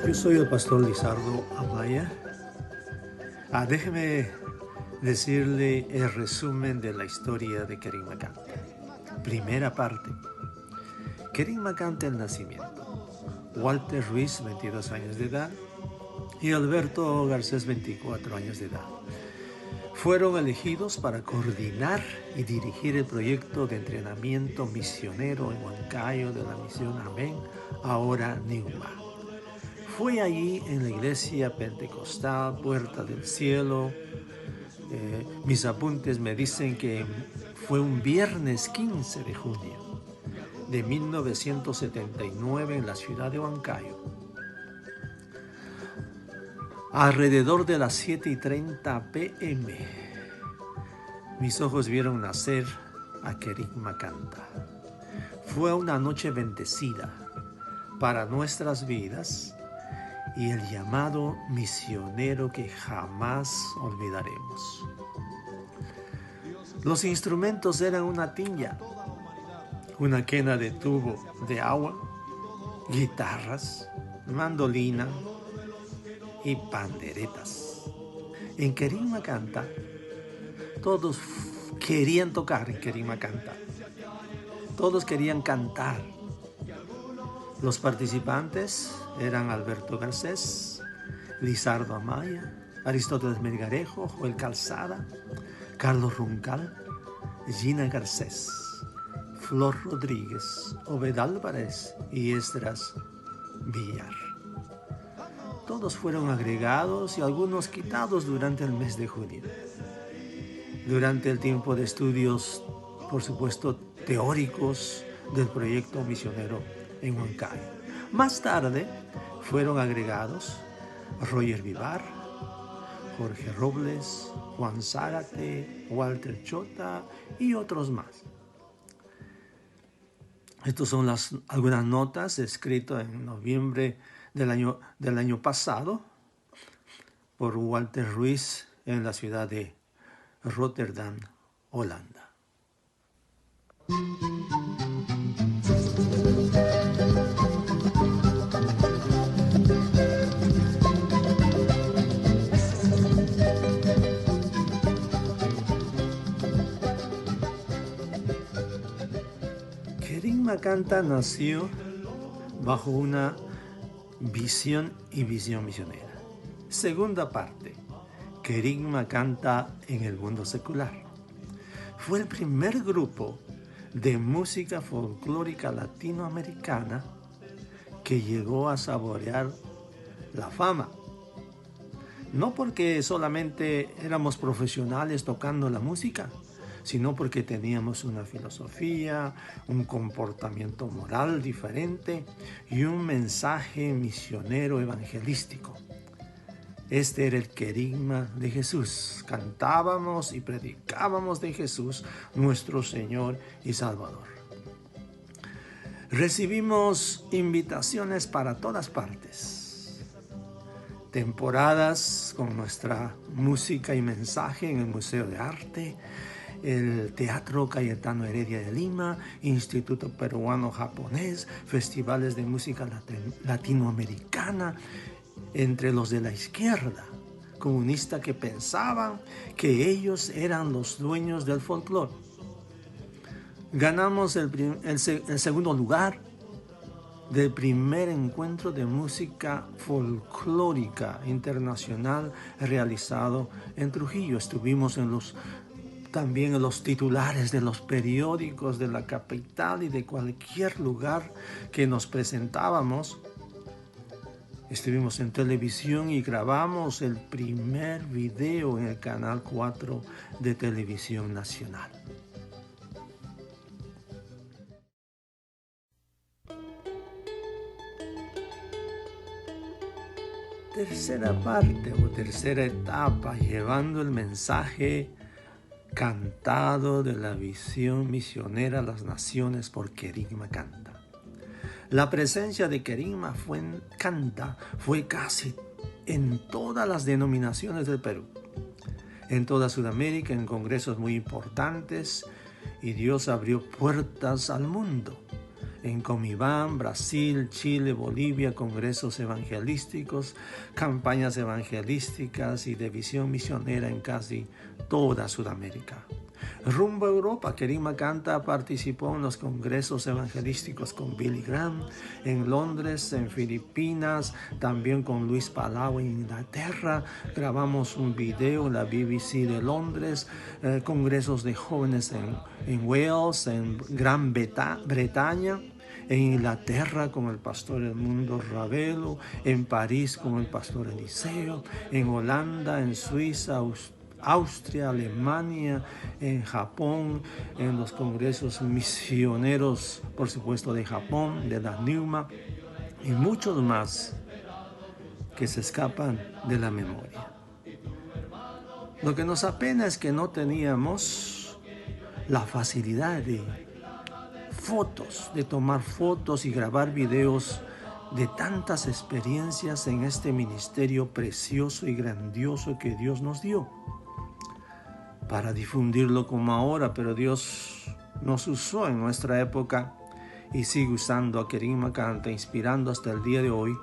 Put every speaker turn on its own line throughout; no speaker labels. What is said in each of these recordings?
Yo soy el pastor Lizardo Amaya. Déjeme decirle el resumen de la historia de Kerigma Canta. Primera parte. Kerigma Canta, el nacimiento. Walter Ruiz, 22 años de edad, y Alberto Garcés, 24 años de edad. Fueron elegidos para coordinar y dirigir el proyecto de entrenamiento misionero en Huancayo de la misión Amén, ahora Niuma. Fue allí en la iglesia pentecostal Puerta del Cielo. Mis apuntes me dicen que fue un viernes 15 de junio de 1979 en la ciudad de Huancayo. Alrededor de las 7:30 p.m. mis ojos vieron nacer a Kerigma Canta. Fue una noche bendecida para nuestras vidas y el llamado misionero que jamás olvidaremos. Los instrumentos eran una tiña, una quena de tubo de agua, guitarras, mandolina y panderetas. En Kerigma Canta, todos querían tocar en Kerigma Canta. Todos querían cantar. Los participantes eran Alberto Garcés, Lizardo Amaya, Aristóteles Melgarejo, Joel Calzada, Carlos Runcal, Gina Garcés, Flor Rodríguez, Obed Álvarez y Esdras Villar. Todos fueron agregados y algunos quitados durante el mes de junio. Durante el tiempo de estudios, por supuesto, teóricos del proyecto misionero en Huancayo. Más tarde fueron agregados Roger Vivar, Jorge Robles, Juan Zárate, Walter Chota y otros más. Estas son algunas notas escritas en noviembre del año pasado por Walter Ruiz en la ciudad de Rotterdam, Holanda. Kerigma Canta nació bajo una visión misionera. Segunda parte. Kerigma Canta en el mundo secular. Fue el primer grupo de música folclórica latinoamericana que llegó a saborear la fama. No porque solamente éramos profesionales tocando la música, sino porque teníamos una filosofía, un comportamiento moral diferente y un mensaje misionero evangelístico. Este era el querigma de Jesús. Cantábamos y predicábamos de Jesús, nuestro Señor y Salvador. Recibimos invitaciones para todas partes. Temporadas con nuestra música y mensaje en el Museo de Arte, el Teatro Cayetano Heredia de Lima, Instituto Peruano Japonés, festivales de música latinoamericana, entre los de la izquierda comunista que pensaban que ellos eran los dueños del folclore. Ganamos el segundo lugar del primer encuentro de música folclórica internacional realizado en Trujillo. Estuvimos también en los titulares de los periódicos de la capital y de cualquier lugar que nos presentábamos. Estuvimos en televisión y grabamos el primer video en el Canal 4 de Televisión Nacional. Tercera parte o tercera etapa, llevando el mensaje cantado de la visión misionera a las naciones por Kerigma Canta. La presencia de Kerigma Canta fue casi en todas las denominaciones del Perú, en toda Sudamérica, en congresos muy importantes, y Dios abrió puertas al mundo. en Comibán, Brasil, Chile, Bolivia, congresos evangelísticos, campañas evangelísticas y de visión misionera en casi toda Sudamérica. Rumbo a Europa, Kerigma Canta participó en los congresos evangelísticos con Billy Graham en Londres, en Filipinas, también con Luis Palau en Inglaterra. Grabamos un video en la BBC de Londres, congresos de jóvenes en Wales, en Gran Bretaña, en Inglaterra con el pastor Edmundo Ravelo, en París con el pastor Eliseo, en Holanda, en Suiza, Austria, Alemania, en Japón, en los congresos misioneros, por supuesto, de Japón, de la NUMA, y muchos más que se escapan de la memoria. Lo que nos apena es que no teníamos la facilidad de tomar fotos y grabar videos de tantas experiencias en este ministerio precioso y grandioso que Dios nos dio, para difundirlo como ahora, pero Dios nos usó en nuestra época y sigue usando a Kerigma Canta, inspirando hasta el día de hoy.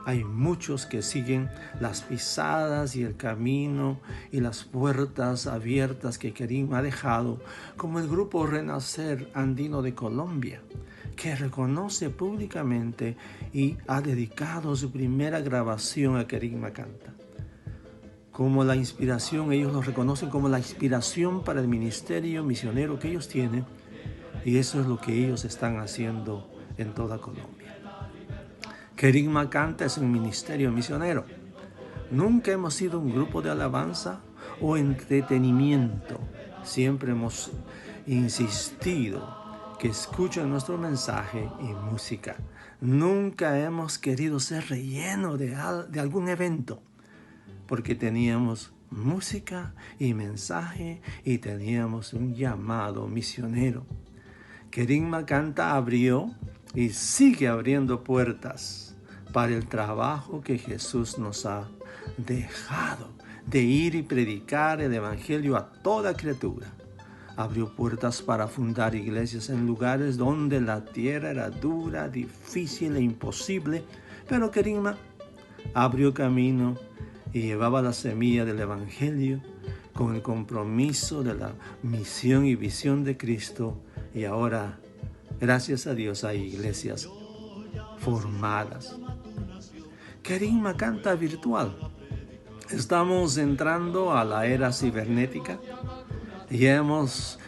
Hay muchos que siguen las pisadas y el camino y las puertas abiertas que Kerigma ha dejado, como el grupo Renacer Andino de Colombia, que reconoce públicamente y ha dedicado su primera grabación a Kerigma Canta. Como la inspiración, ellos lo reconocen como la inspiración para el ministerio misionero que ellos tienen, y eso es lo que ellos están haciendo en toda Colombia. Kerigma Canta es un ministerio misionero. Nunca hemos sido un grupo de alabanza o entretenimiento. Siempre hemos insistido que escuchen nuestro mensaje y música. Nunca hemos querido ser relleno de algún evento, porque teníamos música y mensaje y teníamos un llamado misionero. Kerigma Canta abrió y sigue abriendo puertas para el trabajo que Jesús nos ha dejado, de ir y predicar el evangelio a toda criatura. Abrió puertas para fundar iglesias en lugares donde la tierra era dura, difícil e imposible, pero Kerigma abrió camino y llevaba la semilla del evangelio con el compromiso de la misión y visión de Cristo, y ahora, gracias a Dios, hay iglesias formadas. Kerigma Canta virtual. Estamos entrando a la era cibernética. Ya nos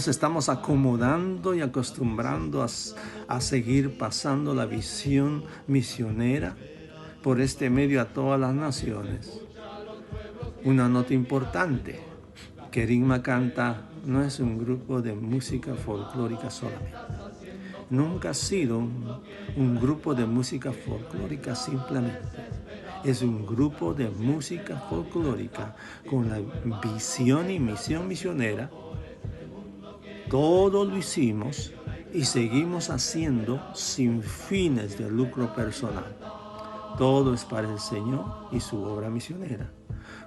estamos acomodando y acostumbrando a seguir pasando la visión misionera por este medio a todas las naciones. Una nota importante: Kerigma Canta no es un grupo de música folclórica solamente. Nunca ha sido un grupo de música folclórica simplemente. Es un grupo de música folclórica con la visión y misión misionera. Todo lo hicimos y seguimos haciendo sin fines de lucro personal. Todo es para el Señor y su obra misionera.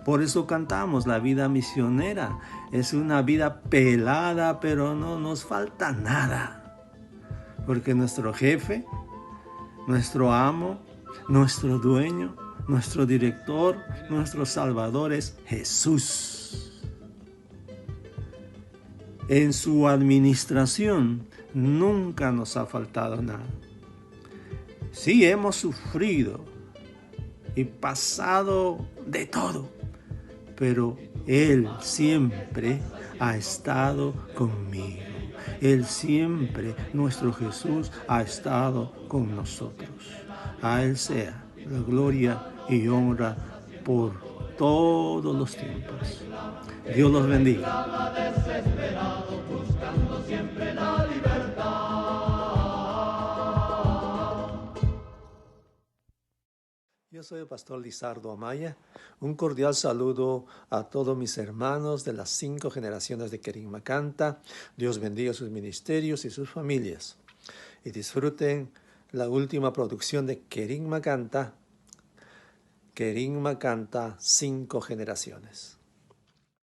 Por eso cantamos: la vida misionera es una vida pelada, pero no nos falta nada. Porque nuestro jefe, nuestro amo, nuestro dueño, nuestro director, nuestro Salvador es Jesús. En su administración nunca nos ha faltado nada. Sí, hemos sufrido y pasado de todo, pero Él siempre ha estado conmigo. Él siempre, nuestro Jesús, ha estado con nosotros. A Él sea la gloria y honra por todos los tiempos. Dios los bendiga. Yo soy el pastor Lizardo Amaya. Un cordial saludo a todos mis hermanos de las 5 generaciones de Kerigma Canta. Dios bendiga sus ministerios y sus familias. Y disfruten la última producción de Kerigma Canta, 5 generaciones.